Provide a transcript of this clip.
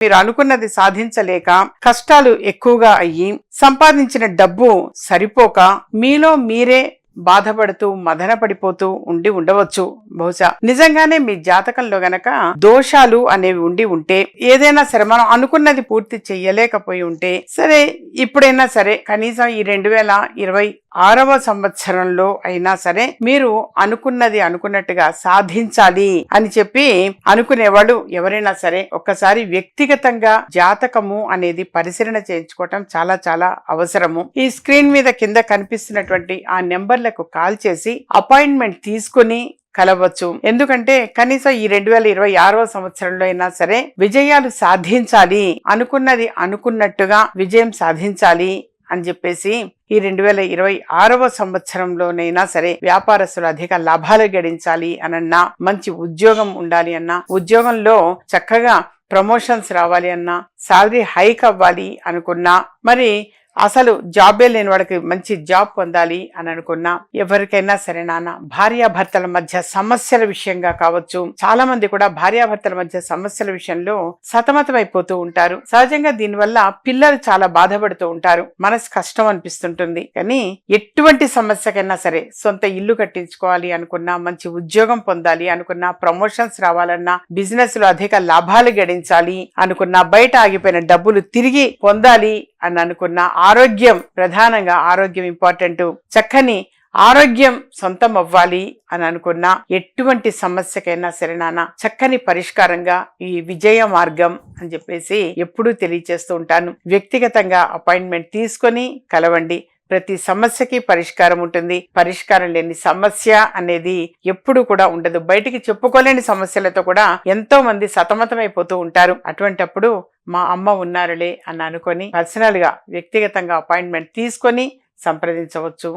మీరు అనుకున్నది సాధించలేక కష్టాలు ఎక్కువగా అయ్యి సంపాదించిన డబ్బు సరిపోక మీలో మీరే బాధపడుతూ మదన పడిపోతూ ఉండవచ్చు. బహుశా నిజంగానే మీ జాతకంలో గనక దోషాలు అనేవి ఉంటే ఏదైనా సరే మనం అనుకున్నది పూర్తి చెయ్యలేకపోయి ఉంటే సరే, ఇప్పుడైనా సరే కనీసం ఈ 2026వ సంవత్సరంలో అయినా సరే మీరు అనుకున్నది అనుకున్నట్టుగా సాధించాలి అని చెప్పి అనుకునేవాళ్ళు ఎవరైనా సరే ఒక్కసారి వ్యక్తిగతంగా జాతకము అనేది పరిశీలన చేయించుకోవటం చాలా చాలా అవసరము. ఈ స్క్రీన్ మీద కింద కనిపిస్తున్నటువంటి ఆ నెంబర్లకు కాల్ చేసి అపాయింట్మెంట్ తీసుకుని కలవచ్చు. ఎందుకంటే కనీసం ఈ 2026వ సంవత్సరంలో అయినా సరే విజయాలు సాధించాలి, అనుకున్నది అనుకున్నట్టుగా విజయం సాధించాలి అని చెప్పేసి ఈ 2026వ సంవత్సరంలోనైనా సరే వ్యాపారస్తులు అధిక లాభాలు గడించాలి అనన్నా, మంచి ఉద్యోగం ఉండాలి అన్నా, ఉద్యోగంలో చక్కగా ప్రమోషన్స్ రావాలి అన్నా, సాలరీ హైక్ అవ్వాలి అనుకున్నా, మరి అసలు జాబే లేని వాడికి మంచి జాబ్ పొందాలి అని అనుకున్నా, ఎవరికైనా సరే నాన్న భార్యాభర్తల మధ్య సమస్యల విషయంగా కావచ్చు, చాలా మంది కూడా భార్యాభర్తల మధ్య సమస్యల విషయంలో సతమతమైపోతూ ఉంటారు. సహజంగా దీనివల్ల పిల్లలు చాలా బాధపడుతూ ఉంటారు, మనసు కష్టం అనిపిస్తుంటుంది. కానీ ఎటువంటి సమస్యకైనా సరే సొంత ఇల్లు కట్టించుకోవాలి అనుకున్నా, మంచి ఉద్యోగం పొందాలి అనుకున్నా, ప్రమోషన్స్ రావాలన్నా, బిజినెస్ లో అధిక లాభాలు గడించాలి అనుకున్నా, బయట ఆగిపోయిన డబ్బులు తిరిగి పొందాలి అని అనుకున్నా, ఆరోగ్యం ప్రధానంగా ఆరోగ్యం ఇంపార్టెంట్, చక్కని ఆరోగ్యం సొంతం అవ్వాలి అని అనుకున్నా, ఎటువంటి సమస్యకైనా సరే నాన్న చక్కని పరిష్కారంగా ఈ విజయ మార్గం అని చెప్పేసి ఎప్పుడూ తెలియచేస్తూ ఉంటాను. వ్యక్తిగతంగా అపాయింట్మెంట్ తీసుకొని కలవండి. ప్రతి సమస్యకి పరిష్కారం ఉంటుంది. పరిష్కారం లేని సమస్య అనేది ఎప్పుడు కూడా ఉండదు. బయటికి చెప్పుకోలేని సమస్యలతో కూడా ఎంతో మంది సతమతమైపోతూ ఉంటారు. అటువంటప్పుడు మా అమ్మ ఉన్నారులే అని అనుకొని పర్సనల్ గా వ్యక్తిగతంగా అపాయింట్మెంట్ తీసుకొని సంప్రదించవచ్చు.